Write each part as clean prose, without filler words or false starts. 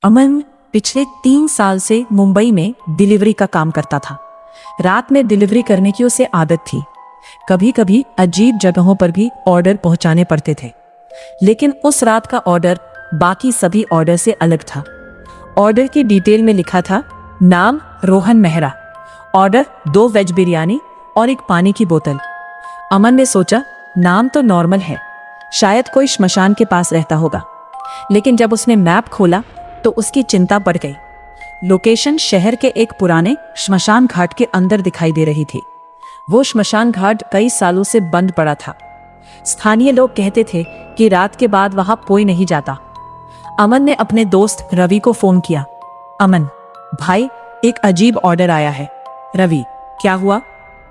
अमन पिछले 3 साल से मुंबई में डिलीवरी का काम करता था। रात में डिलीवरी करने की उसे आदत थी। कभी कभी अजीब जगहों पर भी ऑर्डर पहुंचाने पड़ते थे, लेकिन उस रात का ऑर्डर बाकी सभी ऑर्डर से अलग था। ऑर्डर की डिटेल में लिखा था, नाम रोहन मेहरा, ऑर्डर 2 वेज बिरयानी और एक पानी की बोतल। अमन ने सोचा, नाम तो नॉर्मल है, शायद कोई श्मशान के पास रहता होगा। लेकिन जब उसने मैप खोला तो उसकी चिंता बढ़ गई। लोकेशन शहर के एक पुराने श्मशान घाट के अंदर दिखाई दे रही थी। वो श्मशान घाट कई सालों से बंद पड़ा था। स्थानीय लोग कहते थे कि रात के बाद वहां कोई नहीं जाता। अमन ने अपने दोस्त रवि को फोन किया। अमन भाई, एक अजीब ऑर्डर आया है। रवि, क्या हुआ?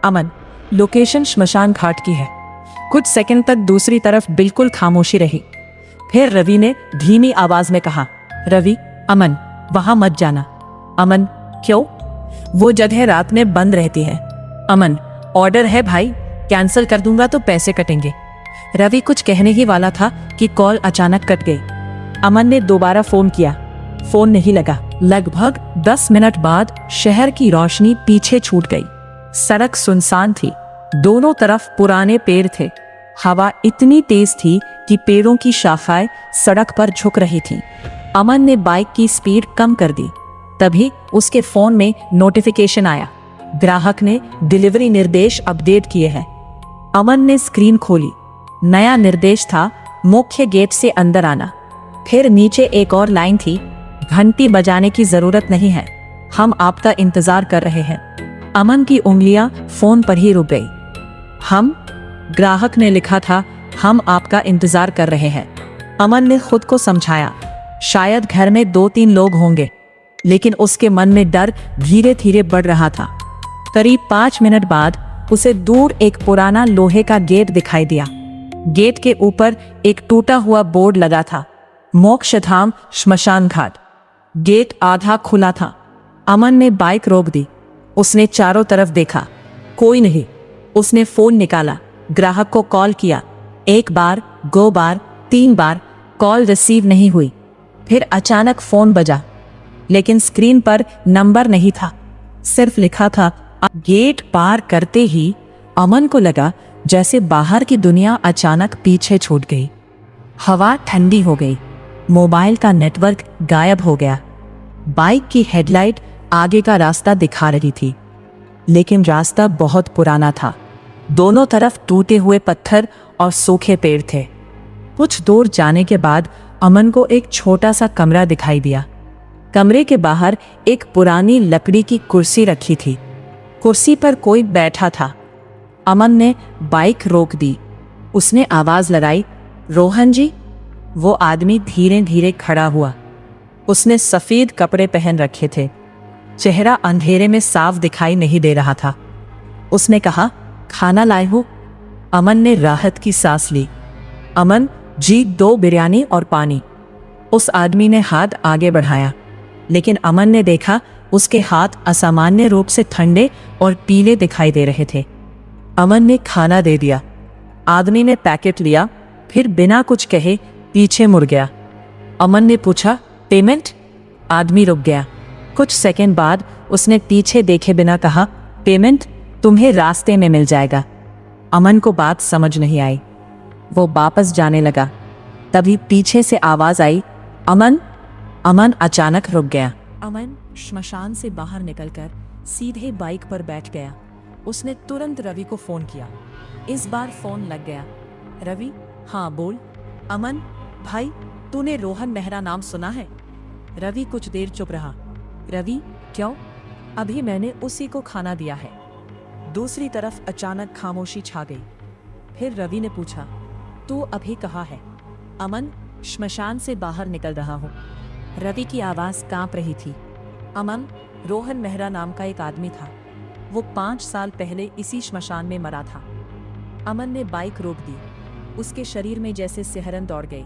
अमन, लोकेशन श्मशान घाट की है। कुछ सेकंड तक दूसरी तरफ बिल्कुल खामोशी रही। फिर रवि ने धीमी आवाज में कहा, रवि, अमन, वहां मत जाना। अमन, क्यों? वो जगह रात में बंद रहती है। अमन, ऑर्डर है भाई, कैंसिल कर दूंगा तो पैसे कटेंगे। रवि कुछ कहने ही वाला था कि कॉल अचानक कट गई। अमन ने दोबारा फोन किया, फोन नहीं लगा। लगभग 10 मिनट बाद शहर की रोशनी पीछे छूट गई। सड़क सुनसान थी, दोनों तरफ पुराने पेड़ थे। हवा इतनी तेज थी कि पेड़ों की शाखाएं सड़क पर झुक रही थीं। अमन ने बाइक की स्पीड कम कर दी। तभी उसके फोन में नोटिफिकेशन आया, ग्राहक ने डिलीवरी निर्देश अपडेट किए हैं। अमन ने स्क्रीन खोली। नया निर्देश था, मुख्य गेट से अंदर आना। फिर नीचे एक और लाइन थी, घंटी बजाने की जरूरत नहीं है, हम आपका इंतजार कर रहे हैं। अमन की उंगलियां फोन पर ही रुक गई। हम, ग्राहक ने लिखा था, हम आपका इंतजार कर रहे हैं। अमन ने खुद को समझाया, शायद घर में 2-3 लोग होंगे, लेकिन उसके मन में डर धीरे धीरे बढ़ रहा था। करीब 5 मिनट बाद उसे दूर एक पुराना लोहे का गेट दिखाई दिया। गेट के ऊपर एक टूटा हुआ बोर्ड लगा था, मोक्षधाम श्मशान घाट। गेट आधा खुला था। अमन ने बाइक रोक दी। उसने चारों तरफ देखा, कोई नहीं। उसने फोन निकाला, ग्राहक को कॉल किया। 1 बार, 2 बार, 3 बार, कॉल रिसीव नहीं हुई। फिर अचानक फोन बजा, लेकिन स्क्रीन पर नंबर नहीं था, सिर्फ लिखा था। गेट पार करते ही अमन को लगा जैसे बाहर की दुनिया अचानक पीछे छूट गई। हवा ठंडी हो गई, मोबाइल का नेटवर्क गायब हो गया। बाइक की हेडलाइट आगे का रास्ता दिखा रही थी, लेकिन रास्ता बहुत पुराना था। दोनों तरफ टूटे हुए पत्थर और सूखे पेड़ थे। कुछ दूर जाने के बाद अमन को एक छोटा सा कमरा दिखाई दिया। कमरे के बाहर एक पुरानी लकड़ी की कुर्सी रखी थी। कुर्सी पर कोई बैठा था। अमन ने बाइक रोक दी। उसने आवाज लगाई, रोहन जी। वो आदमी धीरे धीरे खड़ा हुआ। उसने सफेद कपड़े पहन रखे थे, चेहरा अंधेरे में साफ दिखाई नहीं दे रहा था। उसने कहा, खाना लाए हो? अमन ने राहत की सांस ली। अमन जी, 2 बिरयानी और पानी। उस आदमी ने हाथ आगे बढ़ाया, लेकिन अमन ने देखा उसके हाथ असामान्य रूप से ठंडे और पीले दिखाई दे रहे थे। अमन ने खाना दे दिया। आदमी ने पैकेट लिया, फिर बिना कुछ कहे पीछे मुड़ गया। अमन ने पूछा, पेमेंट? आदमी रुक गया। कुछ सेकंड बाद उसने पीछे देखे बिना कहा, पेमेंट तुम्हें रास्ते में मिल जाएगा। अमन को बात समझ नहीं आई। वो वापस जाने लगा। तभी पीछे से आवाज आई, अमन। अमन अचानक रुक गया। अमन श्मशान से बाहर निकलकर सीधे बाइक पर बैठ गया। उसने तुरंत रवि को फोन किया। इस बार फोन लग गया। रवि, हाँ बोल। अमन, भाई, तूने रोहन मेहरा नाम सुना है? रवि कुछ देर चुप रहा। रवि, क्यों? अभी मैंने उसी को खाना दिया है। दूसरी तरफ अचानक खामोशी छा गई। फिर रवि ने पूछा, तू अभी कहाँ है? अमन, श्मशान से बाहर निकल रहा हूँ। रवि की आवाज कांप रही थी। अमन, रोहन मेहरा नाम का एक आदमी था। वो 5 साल पहले इसी श्मशान में मरा था। अमन ने बाइक रोक दी। उसके शरीर में जैसे सिहरन दौड़ गई।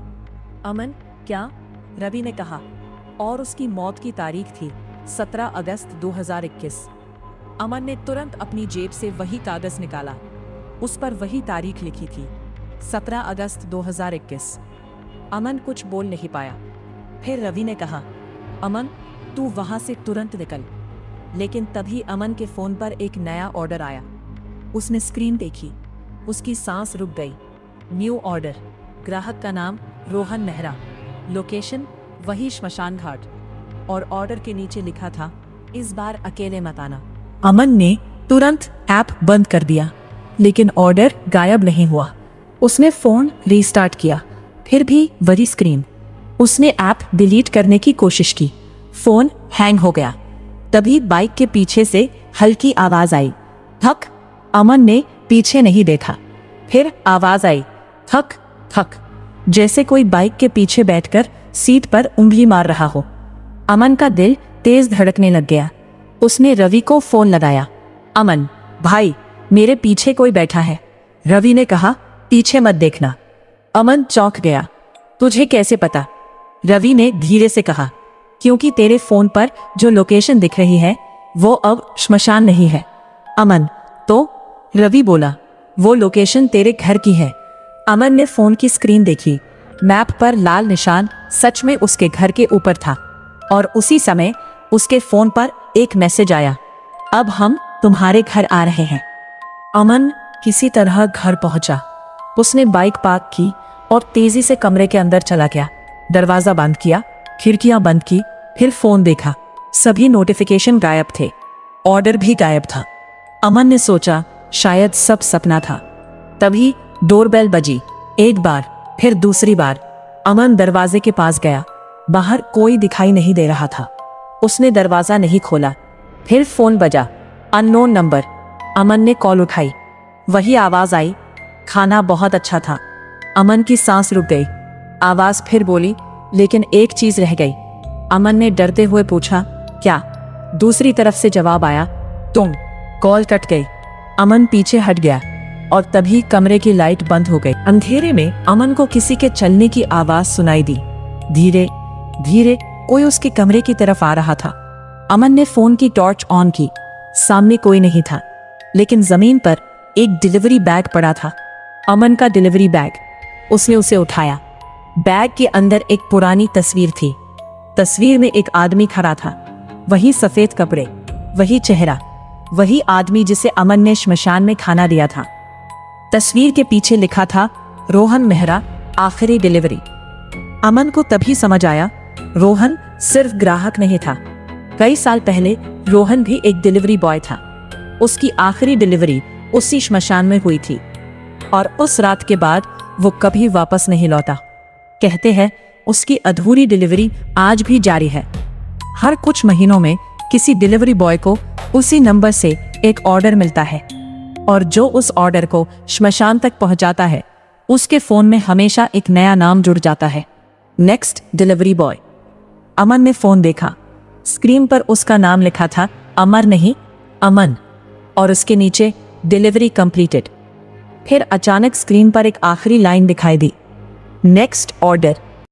अमन, क्या? रवि ने कहा, और उसकी मौत की तारीख थी 17 अगस्त 2021। अमन ने तुरंत अपनी जेब से वही कागज निकाला। उस पर वही तारीख लिखी थी, 17 अगस्त 2021। अमन कुछ बोल नहीं पाया। फिर रवि ने कहा, अमन, तू वहां से तुरंत निकल। लेकिन तभी अमन के फोन पर एक नया ऑर्डर आया। उसने स्क्रीन देखी, उसकी सांस रुक गई। न्यू ऑर्डर, ग्राहक का नाम रोहन मेहरा, लोकेशन वही श्मशान घाट, और ऑर्डर के नीचे लिखा था, इस बार अकेले मत आना। अमन ने तुरंत ऐप बंद कर दिया, लेकिन ऑर्डर गायब नहीं हुआ। उसने फोन रीस्टार्ट किया, फिर भी वही स्क्रीन। उसने ऐप डिलीट करने की कोशिश की, फोन हैंग हो गया। तभी बाइक के पीछे से हल्की आवाज आई, थक। अमन ने पीछे नहीं देखा। फिर आवाज आई, थक थक, जैसे कोई बाइक के पीछे बैठकर सीट पर उंगली मार रहा हो। अमन का दिल तेज धड़कने लग गया। उसने रवि को फोन लगाया। अमन भाई, मेरे पीछे कोई बैठा है। रवि ने कहा, पीछे मत देखना। अमन चौंक गया। तुझे कैसे पता? रवि ने धीरे से कहा, क्योंकि तेरे फोन पर जो लोकेशन दिख रही है वो अब श्मशान नहीं है। अमन, तो? रवि बोला, वो लोकेशन तेरे घर की है। अमन ने फोन की स्क्रीन देखी। मैप पर लाल निशान सच में उसके घर के ऊपर था, और उसी समय उसके फोन पर एक मैसेज आया, अब हम तुम्हारे घर आ रहे हैं। अमन किसी तरह घर पहुंचा। उसने बाइक पार्क की और तेजी से कमरे के अंदर चला गया। दरवाजा बंद किया, खिड़कियां बंद की, फिर फोन देखा। सभी नोटिफिकेशन गायब थे, ऑर्डर भी गायब था। अमन ने सोचा शायद सब सपना था। तभी डोरबेल बजी, एक बार, फिर दूसरी बार। अमन दरवाजे के पास गया। बाहर कोई दिखाई नहीं दे रहा था। उसने दरवाजा नहीं खोला। फिर फोन बजा, अननोन नंबर। अमन ने कॉल उठाई। वही आवाज आई, खाना बहुत अच्छा था। अमन की सांस रुक गई। आवाज फिर बोली, लेकिन एक चीज रह गई। अमन ने डरते हुए पूछा, क्या? दूसरी तरफ से जवाब आया, तुम। कॉल कट गई। अमन पीछे हट गया, और तभी कमरे की लाइट बंद हो गई। अंधेरे में अमन को किसी के चलने की आवाज सुनाई दी। धीरे धीरे कोई उसके कमरे की तरफ आ रहा था। अमन ने फोन की टॉर्च ऑन की। सामने कोई नहीं था, लेकिन जमीन पर एक डिलीवरी बैग पड़ा था। अमन का डिलीवरी बैग। उसने उसे उठाया। बैग के अंदर एक पुरानी तस्वीर थी। तस्वीर में एक आदमी खड़ा था। वही सफेद कपड़े, वही चेहरा, वही आदमी जिसे अमन ने श्मशान में खाना दिया था। तस्वीर के पीछे लिखा था, रोहन मेहरा, आखिरी डिलीवरी। अमन को तभी समझ आया, रोहन सिर्फ ग्राहक नहीं था। कई साल पहले रोहन भी एक डिलीवरी बॉय था। उसकी आखिरी डिलीवरी उसी श्मशान में हुई थी, और उस रात के बाद वो कभी वापस नहीं लौटा। कहते हैं उसकी अधूरी डिलीवरी आज भी जारी है। हर कुछ महीनों में किसी डिलीवरी बॉय को उसी नंबर से एक ऑर्डर मिलता है, और जो उस ऑर्डर को श्मशान तक पहुंचाता है उसके फोन में हमेशा एक नया नाम जुड़ जाता है, नेक्स्ट डिलीवरी बॉय। अमन ने फोन देखा। स्क्रीन पर उसका नाम लिखा था, अमर नहीं, अमन, और उसके नीचे डिलीवरी कंप्लीटेड। फिर अचानक स्क्रीन पर एक आखिरी लाइन दिखाई दी, नेक्स्ट ऑर्डर।